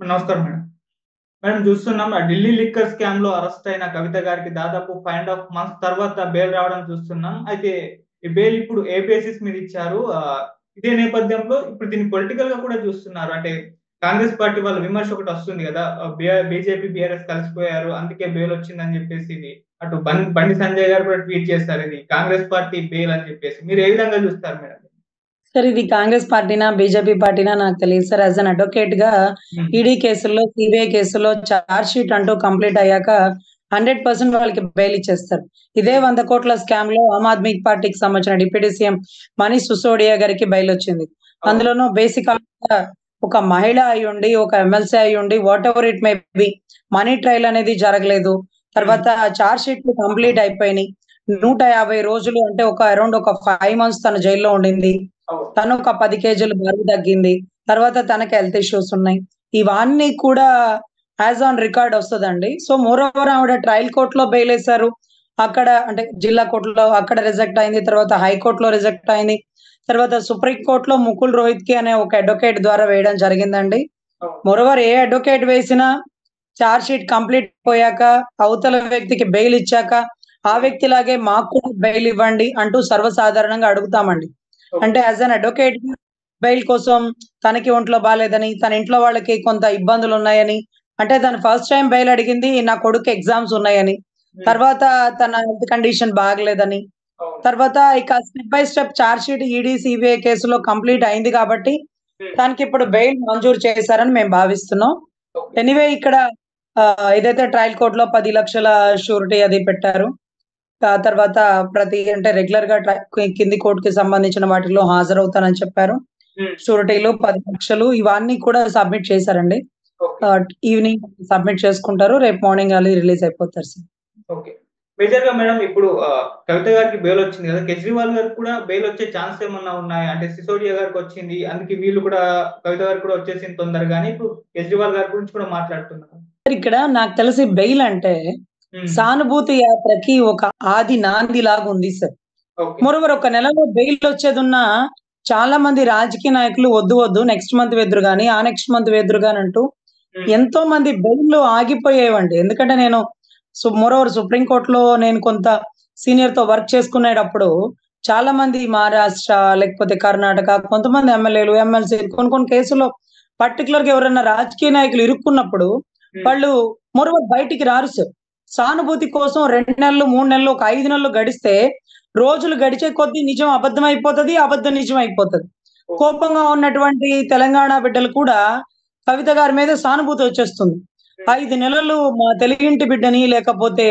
నమస్కారం madam. Madam చూస్తున్నాం Delhi liquor స్కామ్‌లో అరెస్ట్ అయిన కవిత గారికి దాదాపు 5 ½ మంత్స్ తర్వాత బెయిల్ రావడం చూస్తున్నాం. అయితే ఈ బెయిల్ ఇప్పుడు ఏ బేసిస్ మీద ఇచ్చారు? ఇదే నేపథ్యంలో ఇప్పుడు దీన్ని పొలిటికల్‌గా కూడా చూస్తున్నారు. అంటే కాంగ్రెస్ పార్టీ వాళ్ళ విమర్శ ఒకటొస్తుంది గదా! బీజేపీ, బీఆర్ఎస్ కలిసిపోయారు. అందుకే బెయిల్ వచ్చిందని చెప్పేసి ఇది అటు బండి సంజయ్ గారు కూడా ట్వీట్ చేశారు. ఇది కాంగ్రెస్ పార్టీ బెయిల్ అని చెప్పేసి. మీరు ఏ విధంగా చూస్తారు మేడం? సార్ ఇది కాంగ్రెస్ పార్టీనా, బీజేపీ పార్టీనా నాకు తెలీదు సార్. యాస్ ఎన్ అడ్వొకేట్‌గా హ్మ్. ఈడీ కేసుల్లో, సీబీఐ కేసుల్లో చార్జ్ షీట్ అంటూ కంప్లీట్ అయ్యాక 100% వాళ్ళకి బెయిల్ ఇచ్చేస్తారు. ఇదే 100 కోట్ల స్కామ్‌లో ఆమ్ ఆద్మీ పార్టీకి సంబంధించిన డిప్యూటీ సీఎం మనీష్ సిసోడియా గారికి బెయిల్ వచ్చింది. అవును. అందులోనూ బేసిక్ ఒక మహిళ అయ్యుండి, ఒక ఎమ్మెల్సీ అయ్యుండి whatever it may be money trial అనేది జరగలేదు. తర్వాత చార్జ్ షీట్లు కంప్లీట్ అయిపోయినాయి. 150 రోజులు అంటే అరౌండ్ ఒక 5 మంత్స్ తను జైల్‌లో ఉండింది. అవును. తను ఒక 10 కేజీలు బరువు తగ్గింది. తర్వాత తనకి హెల్త్ ఇష్యూస్ ఉన్నాయి. ఇవన్నీ కూడా యాస్ ఆన్ రికార్డ్ ఒస్తదండి. సో, మోరోవర్ ఆవిడ ట్రయల్ కోర్ట్‌లో బెయిలేసారు. అక్కడ అంటే జిల్లా కోర్ట్‌లో అక్కడ రిజెక్ట్ అయింది. తర్వాత హైకోర్ట్‌లో రిజెక్ట్ అయింది. తర్వాత సుప్రీం కోర్ట్‌లో ముకుల్ రోహిత్‌కి అనే ఒక అడ్వొకేట్ ద్వారా వేయడం జరిగిందండి. అవును. మోరోవర్ ఏ అడ్వొకేట్ వేసినా చార్జ్ షీట్ కంప్లీట్ పోయాక, అవతల వ్యక్తికి బెయిల్ ఇచ్చాక, ఆ వ్యక్తిలాగే మాకు కూడా బెయిల్ ఇవ్వండి అంటూ సర్వసాధారణంగా అడుగుతామండి. అంటే యాస్ ఎన్ అడ్వొకేట్ బెయిల్ కోసం తనకి ఒంట్లో బాలేదని, తన ఇంట్లో వాళ్ళకి కొంత ఇబ్బందులున్నాయని, అంటే తను ఫస్ట్ టైమ్ బెయిల్ అడిగింది నా కొడుకు ఎగ్జామ్స్ ఉన్నాయని. హ్మ్. తర్వాత తన హెల్త్ కండిషన్ బాగలేదని. అవును. తర్వాత ఇక step by step charge sheet ED, CBI కేసులో కంప్లీట్ అయింది కాబట్టి, హ్మ్. తనకిప్పుడు బెయిల్ మంజూరు చేశారని మేము భావిస్తున్నాం. ఓకే. ఎనీవే ఇక్కడ ఏదైతే ట్రయల్ కోర్ట్‌లో 10,00,000 షూరిటీ అది పెట్టారు. తర్వాత అంటే రెగ్యులర్‌గా కింది కోర్ట్‌కి సంబంధించిన వాటిలో హాజరవుతానని చెప్పారు. హ్మ్. షూరిటీలు 10,00,000 ఇవన్నీ కూడా సబ్మిట్ చేశారండి. ఓకే. ఈవినింగ్ సబ్మిట్ చేసుకుంటారు. రేపు మార్నింగ్ అది రిలీజ్ అయిపోతారు సార్. ఓకే. మేజర్‌గా మేడం ఇప్పుడు కవిత గారికి బెయిలొచ్చింది గదా! కేజ్రీవాల్ గారికి కూడా బెయిలొచ్చే ఛాన్స్ ఏమన్నా ఉన్నాయా? అంటే సిసోడియా గారికొచ్చింది. అందుకే వీళ్ళు కూడా కవిత గారికి కూడా వచ్చేసింది తొందరగా అని ఇప్పుడు కేజ్రీవాల్ గారి గురించి కూడా మాట్లాడుతున్నారు. ఇక్కడ నాకు తెలిసి బెయిల్ అంటే హ్మ్. సానుభూతి యాత్రకి ఒక ఆది నాందిలాగా ఉంది సార్. ఓకే. మోరోవర్ ఒక నెలలో బెయిలొచ్చేదున్నా చాలా మంది రాజకీయ నాయకులు వద్దు వద్దు నెక్స్ట్ మంత్ వెద్దురు గాని, ఆ నెక్స్ట్ మంత్ వెద్దురు గాని అంటూ హ్మ్. ఎంతో మంది బెయిల్‌లు ఆగిపోయేవండి. ఎందుకంటే నేను మోరోవర్ సుప్రీం కోర్ట్‌లో నేను కొంత సీనియర్‌తో వర్క్ చేసుకునేటప్పుడు చాలా మంది మహారాష్ట్ర, లేకపోతే కర్ణాటక కొంతమంది ఎమ్మెల్యేలు, ఎమ్మెల్సీలు కొన్ని కొన్ని కేసుల్లో పర్టిక్యులర్‌గా ఎవరైనా రాజకీయ నాయకులు ఇరుక్కున్నప్పుడు హ్మ్. వాళ్ళు మోరోవర్ బయటికి రారు సార్. సానుభూతి కోసం 2 నెలలు, 3 నెలలు, ఒక 5 నెలలు గడిస్తే రోజులు గడిచే కొద్దీ నిజం అబద్ధం అయిపోతది. అబద్ధం నిజం అయిపోతది. ఓకే. కోపంగా ఉన్నటువంటి తెలంగాణ బిడ్డలు కూడా కవిత గారి మీద సానుభూతి వచ్చేస్తుంది. హ్మ్. 5 నెలలు మా తెలుగింటి బిడ్డని, లేకపోతే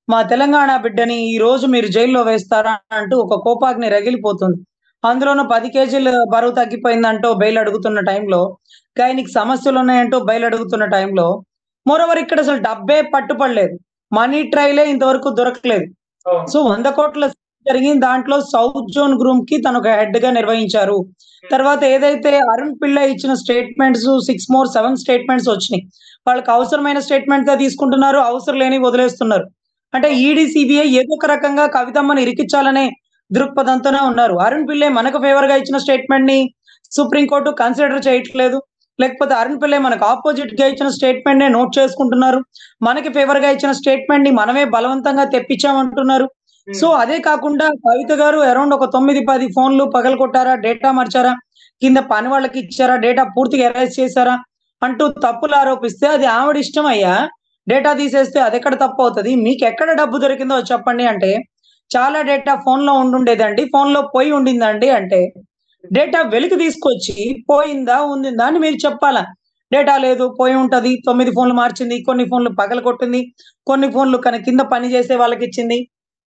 మా తెలంగాణ బిడ్డని ఈరోజు మీరు జైల్‌లో వేస్తారా అంటూ ఒక కోపాగ్ని రగిలిపోతుంది. అందులోనూ 10 కేజీలు బరువు తగ్గిపోయిందంటూ బెయిల్ అడుగుతున్న టైంలో, ఆయనకి సమస్యలున్నాయంటూ బెయిల్ అడుగుతున్న టైంలో, మోరోవర్ ఇక్కడ అసలు డబ్బే పట్టుపడలేదు. మనీ ట్రైలే ఇంతవరకు దొరకలేదు. అవును. సో 100 కోట్ల జరిగింది. దాంట్లో సౌత్ జోన్ గ్రూప్‌కి తనొక హెడ్‌గా నిర్వహించారు. హ్మ్. తర్వాత ఏదైతే అరుణ్ పిళ్ళై ఇచ్చిన స్టేట్మెంట్స్ 7 స్టేట్మెంట్స్ వచ్చినియి. వాళ్ళకి అవసరమైన స్టేట్మెంట్సే తీసుకుంటున్నారు. అవసరం లేనివి వదిలేస్తున్నారు. అంటే అవును. ఈడీ, సీబీఐ ఏదో ఒక రకంగా కవితమ్మని ఇరికిచ్చాలనే దృక్పథంతోనే ఉన్నారు. అరుణ్ పిళ్ళై మనకు ఫేవర్‌గా ఇచ్చిన స్టేట్మెంట్‌ని సుప్రీం కోర్ట్ కన్సిడర్ చేయట్లేదు. లేకపోతే అరుణ్ పిళ్ళై మనకు అపోజిట్‌గా ఇచ్చిన స్టేట్మెంట్‌నే నోట్ చేసుకుంటున్నారు. మనకి ఫేవర్‌గా ఇచ్చిన స్టేట్మెంట్‌ని మనమే బలవంతంగా తెప్పించామంటున్నారు. సో, హ్మ్. అదే కాకుండా కవిత గారు అరౌండ్ ఒక 9, 10 ఫోన్‌లు పగలగొట్టారా? డేటా మార్చారా? కింద పని వాళ్ళకిచ్చారా? డేటా పూర్తిగా ఎరేజ్ చేశారా? అంటూ తప్పులు ఆరోపిస్తే అది ఆవిడ ఇష్టమయ్యా. డేటా తీసేస్తే అదెక్కడ తప్పవుతది? మీకెక్కడ డబ్బు దొరికిందో చెప్పండి అంటే, చాలా డేటా ఫోన్‌లో ఉండుండేదండి. ఫోన్‌లో పోయి ఉండిందండి అంటే, డేటా వెలికి తీసుకొచ్చి పోయిందా? ఉండిందా? అని మీరు చెప్పాలా. డేటా లేదు, పోయి ఉంటది. 9 ఫోన్‌లు మార్చింది. కొన్ని ఫోన్‌లు పగలగొట్టింది. కొన్ని ఫోన్‌లు కింద పని చేసే వాళ్ళకిచ్చింది.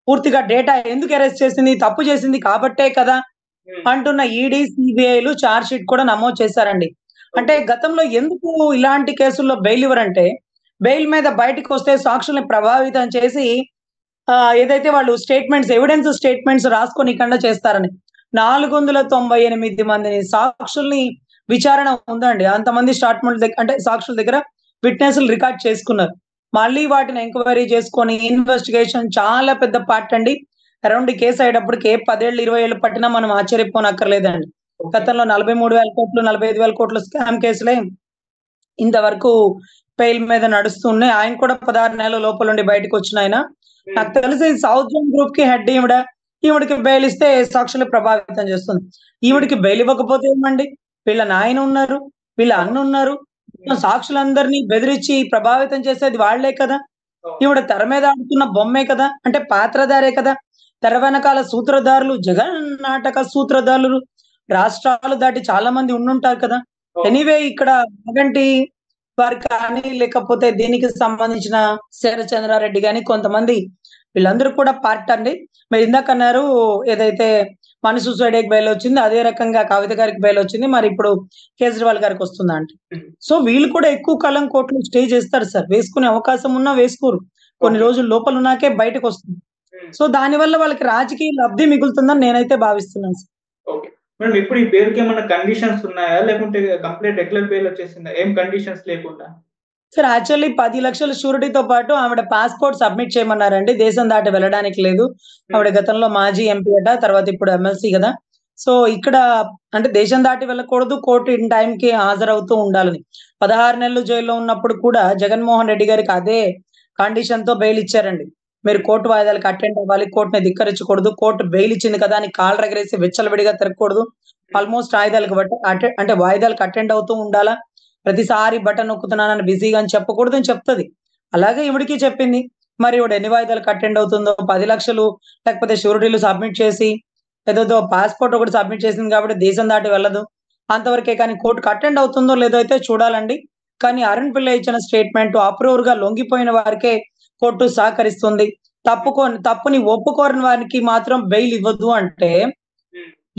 పూర్తిగా డేటా ఎందుకు ఎరేజ్ చేసింది? తప్పు చేసింది కాబట్టే కదా! హ్మ్. అంటున్న ఈడీ, సీబీఐలు చార్జ్ షీట్ కూడా నమోదు చేశారండి. అంటే ఓకే. గతంలో ఎందుకు ఇలాంటి కేసుల్లో బెయిల్ ఇవ్వరంటే, బెయిల్ మీద బయటికొస్తే సాక్షుల్ని ప్రభావితం చేసి ఏదైతే వాళ్ళు ఎవిడెన్స్ స్టేట్మెంట్స్ రాసుకోనీకుండా చేస్తారని. 498 మందిని సాక్షుల్ని విచారణ ఉందండి. అంతమంది సాక్షుల దగ్గర విట్‌నెస్‌లు రికార్డ్ చేసుకున్నారు. మళ్ళీ వాటిని ఎంక్వైరీ చేసుకొని ఇన్వెస్టిగేషన్ చాలా పెద్ద పార్ట్ అండి. అరౌండ్ ఈ కేస్ అయ్యేటప్పటికి 10 ఏళ్ళు, 20 ఏళ్ళు పట్టినా మనం ఆశ్చర్యపోనక్కర్లేదండి. ఓకే. గతంలో 43,000 కోట్లు, 45,000 కోట్ల స్కామ్ కేసులే ఇంతవరకు బెయిల్ మీద నడుస్తున్నాయి. ఆయన కూడా 16 నెలల లోపల నుండి బయటకు వచ్చిన ఆయన. నాకు తెలిసి సౌత్ జోన్ గ్రూప్ కి హెడ్ ఈవిడకి బెయిల్ ఇస్తే సాక్షులు ప్రభావితం చేస్తుంది. ఈవిడికి బెయిల్ ఇవ్వకపోతే ఏమండి? వీళ్ళ నాయన ఉన్నారు, వీళ్ళ అన్న ఉన్నారు. సాక్షులందరినీ బెదిరించి ప్రభావితం చేసేది వాళ్లే కదా! ఈవిడ తెర మీద ఆడుతున్న బొమ్మే కదా! అంటే పాత్రధారే కదా! తెర వెనకాల సూత్రధారులు, జగన్ నాటక సూత్రధారులు రాష్ట్రాలు దాటి చాలా మంది ఉండుంటారు కదా! ఎనీవే ఇక్కడ మాగంటి వారు కానీ, లేకపోతే దీనికి సంబంధించిన శరచంద్రారెడ్డి గాని కొంతమంది వీళ్ళందరూ కూడా పార్ట్ అండి. మీరు ఇందాకన్నారు ఏదైతే మను సూసైడ్‌కి బెయిల్ వచ్చింది. అదే రకంగా కవిత గారికి బెయిల్ వచ్చింది. మరి ఇప్పుడు కేజ్రీవాల్ గారికి వస్తుందా అంటే. సో వీళ్ళు కూడా ఎక్కువ కాలం కోర్టులో స్టే చేస్తారు సార్. వేసుకునే అవకాశం ఉన్నా వేసుకోరు. కొన్ని రోజులు లోపల ఉన్నాకే బయటకొస్తుంది. సో దానివల్ల వాళ్ళకి రాజకీయ లబ్ధి మిగులుతుందని నేనైతే భావిస్తున్నాను సార్. ఓకే. మేడం ఇప్పుడు ఈ బెయిల్‌కి ఏమన్నా కండిషన్స్ ఉన్నాయా? లేకుంటే కంప్లీట్ రెగ్యులర్ బెయిల్ వచ్చేసిందా? ఏం కండిషన్స్ లేకుండా? సార్ యాక్చువల్లీ 10 లక్షల షూరిటీతో పాటు ఆవిడ పాస్‌పోర్ట్ సబ్మిట్ చేయమన్నారండి. దేశం దాటి వెళ్ళడానికి లేదు. ఆవిడ గతంలో మాజీ ఎంపీ అట. తర్వాత ఇప్పుడు ఎమ్మెల్సీ గదా! సో ఇక్కడ అంటే దేశం దాటి వెళ్ళకూడదు. కోర్ట్ ఇన్ టైమ్‌కి హాజరవుతూ ఉండాలని. 16 నెలలు జైల్‌లో ఉన్నప్పుడు కూడా జగన్మోహన్ రెడ్డి గారికి అదే కండిషన్‌తో బెయిల్ ఇచ్చారండి. మీరు కోర్టు వాయిదాలకు అటెండ్ అవ్వాలి. కోర్ట్‌ని ధిక్కరించకూడదు. కోర్ట్ బెయిల్ ఇచ్చింది కదా! అని కాళ్ళరెగరేసి విచ్చలవిడిగా తిరగకూడదు. ఆల్‌మోస్ట్ వాయిదాలకు అటెండ్ అవుతూ ఉండాలా. ప్రతిసారి బటన్ నొక్కుతున్నానని బిజీగా అని చెప్పకూడదని చెప్తది. అలాగే ఈవిడకి చెప్పింది. మరి ఈవిడ ఎన్ని వాయిదాలకు అటెండ్ అవుతుందో 10 లక్షలు లేకపోతే షూరిటీలు సబ్మిట్ చేసి ఏదేదో పాస్‌పోర్ట్ ఒకటి సబ్మిట్ చేసింది కాబట్టి దేశం దాటి వెళ్ళదు. అంతవరకే కానీ కోర్ట్‌కి అటెండ్ అవుతుందో లేదో అయితే చూడాలండి. కానీ అరుణ్ పిల్ల ఇచ్చిన స్టేట్‌మెంట్ అప్రూవర్‌గా లొంగిపోయిన వారికే కోర్టు సహకరిస్తుంది. తప్పుని ఒప్పుకోరని వారికి మాత్రం బెయిల్ ఇవ్వదు అంటే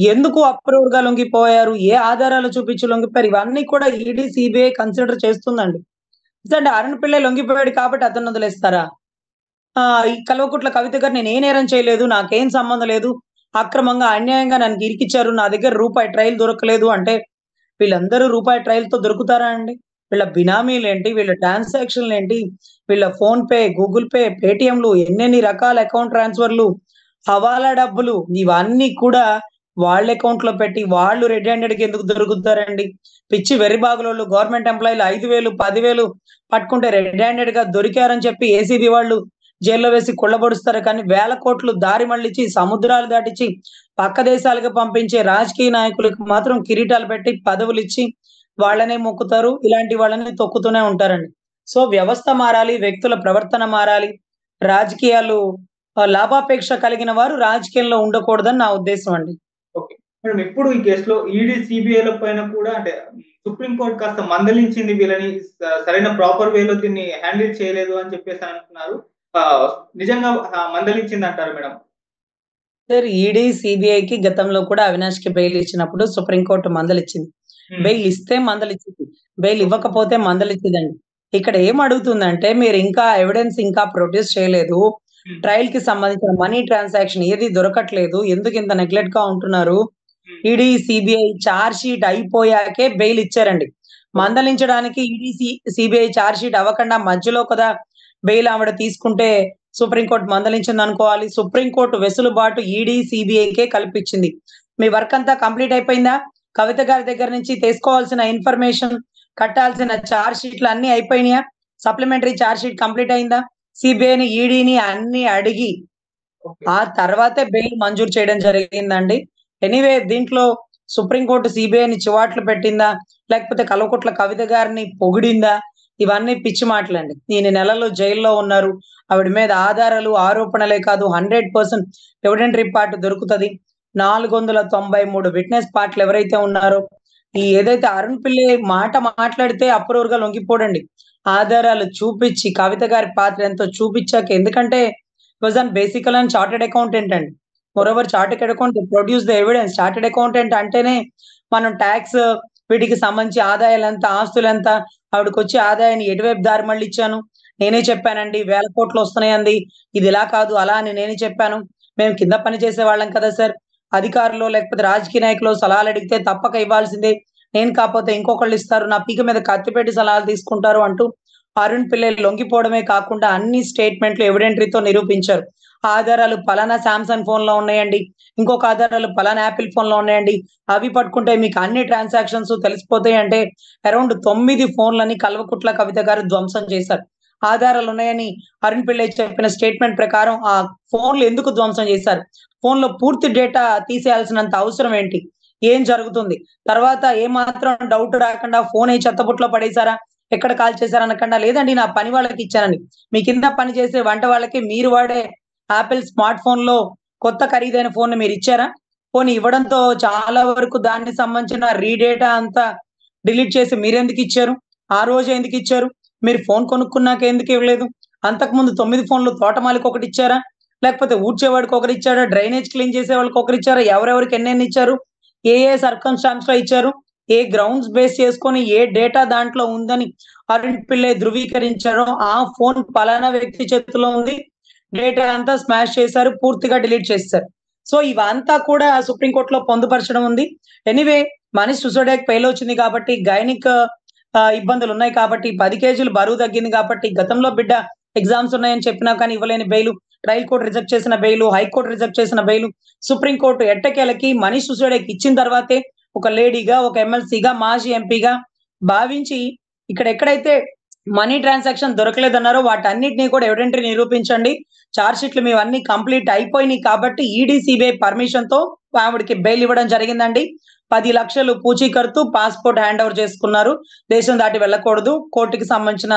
ఎందుకు అప్రూవర్‌గా లొంగిపోయారు? ఏ ఆధారాలు చూపించి లొంగిపోయారు? ఇవన్నీ కూడా ఈడీ, సీబీఐ కన్సిడర్ చేస్తుందండి. ఎందుకంటే అరుణ్ పిల్ల లొంగిపోయాడు కాబట్టి అతన్ని వదిలేస్తారా? ఈ కల్వకుట్ల కవిత గారు నేను ఏ నేరం చేయలేదు. నాకేం సంబంధం లేదు. అక్రమంగా, అన్యాయంగా నన్ను ఇరికిచ్చారు. నా దగ్గర రూపాయి ట్రైల్ దొరకలేదు అంటే వీళ్ళందరూ రూపాయి ట్రైల్‌తో దొరుకుతారా అండి? వీళ్ళ బినామీలేంటి? వీళ్ళ ట్రాన్సాక్షన్‌లేంటి? వీళ్ళ ఫోన్‌పే, గూగుల్ పే, పేటీఎంలు ఎన్నెన్ని రకాల అకౌంట్ ట్రాన్స్‌ఫర్‌లు, హవాలా డబ్బులు ఇవన్నీ కూడా వాళ్ళ అకౌంట్‌లో పెట్టి వాళ్ళు రెడ్ హ్యాండెడ్‌గా ఎందుకు దొరుకుతారండి? పిచ్చి వెర్రిబాగులోళ్ళు గవర్నమెంట్ ఎంప్లాయీలు 5,000, 10,000 పట్టుకుంటే రెడ్ హ్యాండెడ్‌గా దొరికారని చెప్పి ఏసీబీ వాళ్ళు జైల్‌లో వేసి కుళ్ళబొడుస్తారు కానీ వేల కోట్లు దారి మళ్లించి, సముద్రాలు దాటించి, పక్క దేశాలకు పంపించే రాజకీయ నాయకులకు మాత్రం కిరీటాలు పెట్టి పదవులిచ్చి వాళ్ళనే మొక్కుతారు. ఇలాంటి వాళ్ళని తొక్కుతూనే ఉంటారండి. సో వ్యవస్థ మారాలి, వ్యక్తుల ప్రవర్తన మారాలి. రాజకీయాలు లాభాపేక్ష కలిగిన వారు రాజకీయంలో ఉండకూడదని నా ఉద్దేశం అండి. ఓకే. మేడం ఇప్పుడు ఈ కేసులో ఈడీ, సీబీఐల పైన కూడా అంటే సుప్రీం కోర్ట్ కాస్త మందలించింది వీళ్ళని సరైన ప్రాపర్ వేలో దీన్ని హ్యాండిల్ చేయలేదు అని చెప్పేసి అంటున్నారు. నిజంగా మందలించిందంటారా మేడం? సార్ ఈడీ, సీబీఐకి గతంలో కూడా అవినాష్‌కి బెయిల్ ఇచ్చినప్పుడు సుప్రీం కోర్ట్ మందలిచ్చింది. బెయిల్ ఇస్తే మందలిచ్చిద్ది. బెయిల్ ఇవ్వకపోతే మందలిచ్చదండి. ఇక్కడ ఏం అడుగుతుందంటే మీరు ఇంకా ఎవిడెన్స్ ఇంకా ప్రొడ్యూస్ చేయలేదు. ట్రయల్‌కి సంబంధించిన మనీ ట్రాన్సాక్షన్ ఏది దొరకట్లేదు. ఎందుకు ఇంత నెగ్లెక్ట్‌గా ఉంటున్నారు? ఈడీ, సీబీఐ చార్జ్ షీట్ అయిపోయాకే బెయిల్ ఇచ్చారండి. మందలించడానికి ఈడీ, సీబీఐ చార్జ్ షీట్ అవ్వకుండా మధ్యలో కదా బెయిల్ ఆవిడ తీసుకుంటే సుప్రీం కోర్ట్ మందలించిందనుకోవాలి. సుప్రీం కోర్ట్ వెసులుబాటు ఈడీ, సీబీఐకే కల్పించింది. మీ వర్క్ అంతా కంప్లీట్ అయిపోయిందా? కవిత గారి దగ్గర నుంచి తీసుకోవాల్సిన ఇన్ఫర్మేషన్, కట్టాల్సిన చార్జ్ షీట్‌లు అన్నీ అయిపోయినాయా? సప్లిమెంటరీ చార్జ్ షీట్ కంప్లీట్ అయిందా? సీబీఐని, ఈడీని అన్నీ అడిగి ఆ తర్వాతే బెయిల్ మంజూరు చేయడం జరిగిందండి. ఎనీవే దీంట్లో సుప్రీం కోర్ట్ సీబీఐని చివాట్లు పెట్టిందా? లేకపోతే కల్వకుట్ల కవిత గారిని పొగిడిందా? ఇవన్నీ పిచ్చి మాటలండి. ఇన్ని నెలలు జైల్‌లో ఉన్నారు. ఆవిడ మీద ఆధారాలు, ఆరోపణలే కాదు 100% ఎవిడెంటరీ పార్ట్ దొరుకుతది. 493 విట్‌నెస్ పార్ట్‌లు ఎవరైతే ఉన్నారో, ఏదైతే అరుణ్ పిల్లై మాట మాట్లాడితే అప్రూవర్‌గా లొంగిపోడండి. ఆధారాలు చూపిచ్చి కవిత గారి పాత్ర ఎంతో చూపిచ్చాక ఎందుకంటే వాస్ ఆన్ బేసికల్ అండ్ చార్టర్డ్ అకౌంటెంట్ అండి. Moreover chartered accountant produce the evidence. Chartered accountant అంటేనే మనం టాక్స్ వీటికి సంబంధించి ఆదాయాలెంత, ఆస్తులెంత, ఆవిడకొచ్చే ఆదాయాన్ని ఎటువైపు దారి మళ్లిచ్చాను. నేనే చెప్పానండి. వేల కోట్లు వస్తున్నాయంది. ఇది ఇలా కాదు, అలా అని నేనే చెప్పాను. మేము కింద పని చేసేవాళ్ళం కదా సార్. అధికారులో లేకపోతే రాజకీయ నాయకులు సలహాలు అడిగితే తప్పక ఇవ్వాల్సిందే. నేను కాపోతే ఇంకొకళ్ళు ఇస్తారు. నా పీక మీద కత్తి పెట్టి సలహాలు తీసుకుంటారు అంటూ అరుణ్ పిల్లై లొంగిపోవడమే కాకుండా అన్ని స్టేట్‌మెంట్‌లు ఎవిడెంటరీతో నిరూపించారు. ఆధారాలు పలానా సామ్సంగ్ ఫోన్ లో ఉన్నాయండి, ఇంకొక ఆధారాలు పలానా యాపిల్ ఫోన్ లో ఉన్నాయండి, అవి పట్టుకుంటే మీకు అన్ని ట్రాన్సాక్షన్స్ తెలిసిపోతాయి అంటే అరౌండ్ 9 ఫోన్లని కల్వకుట్ల కవిత గారు ధ్వంసం చేశారు. ఆధారాలు ఉన్నాయని అరుణ్ పిళ్ళై చెప్పిన స్టేట్మెంట్ ప్రకారం ఆ ఫోన్లు ఎందుకు ధ్వంసం చేశారు? ఫోన్‌లో పూర్తి డేటా తీసేయాల్సినంత అవసరం ఏంటి? ఏం జరుగుతుంది? తర్వాత ఏమాత్రం డౌట్ రాకుండా ఫోన్ ఏ చెత్తబుట్టలో పడేసారా? ఎక్కడ కాల్ చేశారు అనకుండా, లేదండి నా పని వాళ్ళకి ఇచ్చానని. మీ కింద పని చేసే వంట వాళ్ళకి మీరు వాడే యాపిల్ స్మార్ట్ ఫోన్‌లో కొత్త ఖరీదైన ఫోన్‌ని మీరిచ్చారా? పోనీ ఇవ్వడంతో చాలా వరకు దానికి సంబంధించిన డేటా అంతా డిలీట్ చేసి మీరెందుకిచ్చారు? ఆ రోజే ఎందుకిచ్చారు? మీరు ఫోన్ కొనుక్కున్నాక ఎందుకు ఇవ్వలేదు? అంతకుముందు 9 ఫోన్‌లు తోటమాలికి ఒకటిచ్చారా? లేకపోతే ఊడ్చేవాడికి ఒకరిచ్చారా? డ్రైనేజ్ క్లీన్ చేసేవాళ్ళకి ఒకరిచ్చారా? ఎవరెవరికి ఎన్నెన్ని ఇచ్చారు? ఏ ఏ సర్కమ్‌స్టాన్స్‌లో ఇచ్చారు? ఏ గ్రౌండ్స్ బేస్ చేసుకొని ఏ డేటా దాంట్లో ఉందని అరుణ్ పిళ్ళై ధృవీకరించారో ఆ ఫోన్ పలానా వ్యక్తి చేతిలో ఉంది. డేటా అంతా స్మాష్ చేశారు. పూర్తిగా డిలీట్ చేసేసారు. సో, ఇవంతా కూడా సుప్రీం కోర్ట్‌లో పొందుపరచడం ఉంది. ఎనీవే మనీష్ సిసోడియాకి బెయిలొచ్చింది కాబట్టి గైనిక్ ఇబ్బందులున్నాయి కాబట్టి 10 కేజీలు బరువు తగ్గింది కాబట్టి గతంలో బిడ్డ ఎగ్జామ్స్ ఉన్నాయని చెప్పినా కానీ ఇవ్వలేని బెయిలు, ట్రయల్ కోర్ట్ రిజెక్ట్ చేసిన బెయిలు, హైకోర్ట్ రిజెక్ట్ చేసిన బెయిలు, సుప్రీం కోర్ట్ ఎట్టకేలకి మనీష్ సిసోడియాకి ఇచ్చిన తర్వాతే ఒక లేడీగా, ఒక ఎమ్మెల్సీగా, మాజీ ఎంపీగా భావించి ఇక్కడ ఎక్కడైతే మనీ ట్రాన్సాక్షన్ దొరకలేదన్నారో వాటన్నిటిని కూడా ఎవిడెంటరీ నిరూపించండి. చార్జ్ షీట్లు మీవన్నీ కంప్లీట్ అయిపోయినాయి కాబట్టి ఈడీ, సీబీఐ పర్మిషన్‌తో ఆవిడకి బెయిల్ ఇవ్వడం జరిగిందండి. 10,00,000 పూచీకత్తు, పాస్‌పోర్ట్ హ్యాండ్ ఓవర్ చేసుకున్నారు. దేశం దాటి వెళ్ళకూడదు. కోర్ట్‌కి సంబంధించిన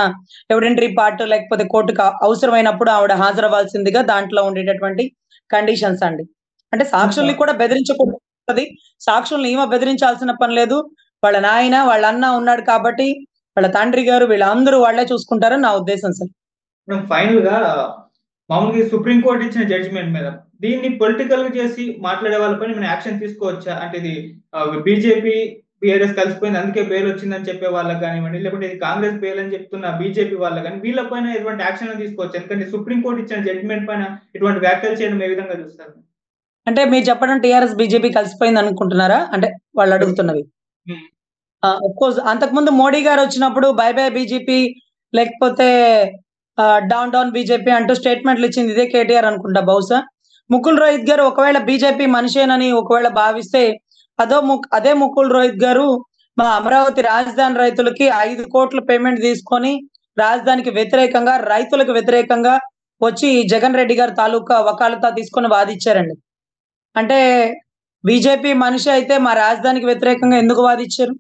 ఎవిడెంటరీ పార్ట్ లేకపోతే కోర్ట్‌కి అవసరమైనప్పుడు ఆవిడ హాజరవ్వాల్సిందిగా దాంట్లో ఉండేటటువంటి కండిషన్స్ అండి. అంటే సాక్షుల్ని కూడా బెదిరించకూడదు. సాక్షుల్ని ఈమె బెదిరించాల్సిన పని లేదు. వాళ్ళ నాయన, వాళ్ళ అన్న ఉన్నాడు కాబట్టి వాళ్ళ తండ్రి గారు వీళ్ళందరూ వాళ్ళే చూసుకుంటారని నా ఉద్దేశం సార్. మేడం ఫైనల్‌గా మామూలుగా ఈ సుప్రీం కోర్ట్ ఇచ్చిన జడ్జిమెంట్ మీద దీన్ని పొలిటికల్‌గా చేసి మాట్లాడే వాళ్ళపైన ఏమైనా యాక్షన్ తీసుకోవచ్చా? అంటే ఇది బీజేపీ, బీఆర్ఎస్ కలిసిపోయింది అందుకే బెయిల్ వచ్చిందని చెప్పే వాళ్ళకి గానివ్వండి, లేకపోతే ఇది కాంగ్రెస్ బెయిల్ అని చెప్తున్న బీజేపీ వాళ్ళకి గాని వీళ్ళపైన ఎటువంటి యాక్షన్ తీసుకోవచ్చా? ఎందుకంటే సుప్రీం కోర్ట్ ఇచ్చిన జడ్జిమెంట్ పైన ఇటువంటి వ్యాఖ్యలు చేయడం ఏ విధంగా చూస్తారు? అంటే మీరు చెప్పడం టీఆర్ఎస్, బీజేపీ కలిసిపోయిందనుకుంటున్నారా? అంటే వాళ్ళడుగుతున్నవి. హ్మ్. అఫ్‌కోర్స్ అంతకుముందు మోడీ గారొచ్చినప్పుడు బై బై బీజేపీ లేకపోతే డౌన్ డౌన్ బీజేపీ అంటూ స్టేట్‌మెంట్‌లిచ్చింది ఇదే కేటీఆర్ అనుకుంటా బహుశా. ముకుల్ రోహిత్ గారు ఒకవేళ బీజేపీ మనిషేనని ఒకవేళ భావిస్తే అదే ముకుల్ రోహిత్ గారు మా అమరావతి రాజధాని రైతులకి 5,00,00,000 పేమెంట్ తీసుకొని రాజధానికి వ్యతిరేకంగా, రైతులకు వ్యతిరేకంగా వచ్చి జగన్ రెడ్డి గారి తాలూకా వకాలతా తీసుకొని వాదిచ్చారండి. అంటే బీజేపీ మనిషి అయితే మా రాజధానికి వ్యతిరేకంగా ఎందుకు వాదిచ్చారు?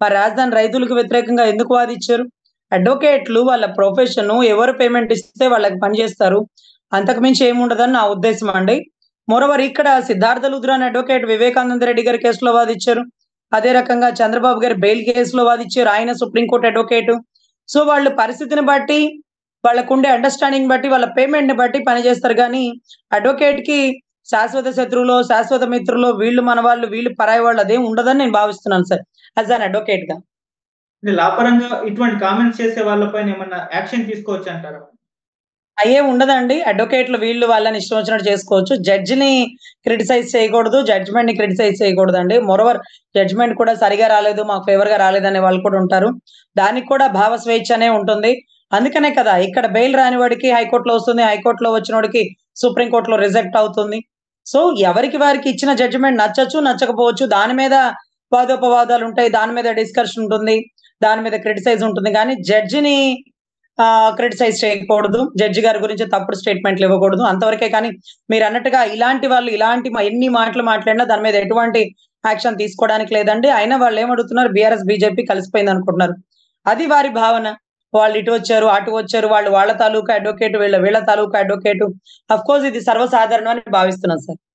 మా రాజధాని రైతులకు వ్యతిరేకంగా ఎందుకు వాదిచ్చారు? అడ్వొకేట్‌లు వాళ్ళ ప్రొఫెషను ఎవరు పేమెంట్ ఇస్తే వాళ్ళకి పని జేస్తారు. అంతకు మించి ఏముండదని నా ఉద్దేశం అండి. మోరోవర్ ఇక్కడ సిద్ధార్థ లూథ్రా అనే అడ్వొకేట్ వివేకానంద రెడ్డి గారి కేసులో వాదిచ్చారు. అదే రకంగా చంద్రబాబు గారి బెయిల్ కేసులో వాదిచ్చారు. ఆయన సుప్రీం కోర్ట్ అడ్వొకేటు. సో, వాళ్ళు పరిస్థితిని బట్టి, వాళ్ళకుండే అండర్‌స్టాండింగ్ బట్టి, వాళ్ళ పేమెంట్‌ని బట్టి పని జేస్తారు గానీ, అడ్వొకేట్‌కి శాశ్వత శత్రువులో, శాశ్వత మిత్రులో వీళ్ళు మన వాళ్ళు, వీళ్ళు పరాయి వాళ్ళు అదేం ఉండదని నేను భావిస్తున్నాను సార్. యాస్ అన్ అడ్వొకేట్‌గా. అంటే లా పరంగా ఇటువంటి కామెంట్స్ చేసే వాళ్ళపైన ఏమన్నా యాక్షన్ తీసుకోవచ్చంటారా? అయ్యేం ఉండదండి. అడ్వొకేట్‌లు వీళ్ళు వాళ్ళని ఇష్టం వచ్చినట్టు చేసుకోవచ్చు. జడ్జిని క్రిటిసైజ్ చేయకూడదు. జడ్జ్‌మెంట్‌ని క్రిటిసైజ్ చేయకూడదండి. మోరోవర్ జడ్జ్‌మెంట్ కూడా సరిగ్గా రాలేదు, మాకు ఫేవర్‌గా రాలేదనే వాళ్ళు కూడా ఉంటారు. దానికి కూడా భావ స్వేచ్ఛ అనే ఉంటుంది. అందుకనే కదా ఇక్కడ బెయిల్ రాని వాడికి హైకోర్ట్‌లో వస్తుంది. హైకోర్ట్‌లో వచ్చినోడికి సుప్రీం కోర్ట్‌లో రిజెక్ట్ అవుతుంది. సో, ఎవరికి వారికి ఇచ్చిన జడ్జ్‌మెంట్ నచ్చొచ్చు, నచ్చకపోవచ్చు. దాని మీద వాదోపవాదాలుంటాయి. దాని మీద డిస్కషన్ ఉంటుంది. దాని మీద క్రిటిసైజ్ ఉంటుంది. గానీ జడ్జిని క్రిటిసైజ్ చేయకూడదు. జడ్జి గారి గురించి తప్పుడు స్టేట్‌మెంట్‌లు ఇవ్వకూడదు. అంతవరకే కానీ మీరన్నట్టుగా ఇలాంటి వాళ్ళు ఎన్ని మాటలు మాట్లాడినా దాని మీద ఎటువంటి యాక్షన్ తీసుకోవడానికి లేదండి. అయినా వాళ్ళేమడుగుతున్నారు బీఆర్ఎస్, బీజేపీ కలిసిపోయిందనుకుంటున్నారు. అది వారి భావన. వాళ్ళు ఇటు వచ్చారు, అటు వచ్చారు. వాళ్ళు వాళ్ళ తాలూకా అడ్వొకేట్, వీళ్ళ తాలూకా అడ్వొకేట్. ఆఫ్ కోర్స్ ఇది సర్వసాధారణం అని భావిస్తున్నాను సార్.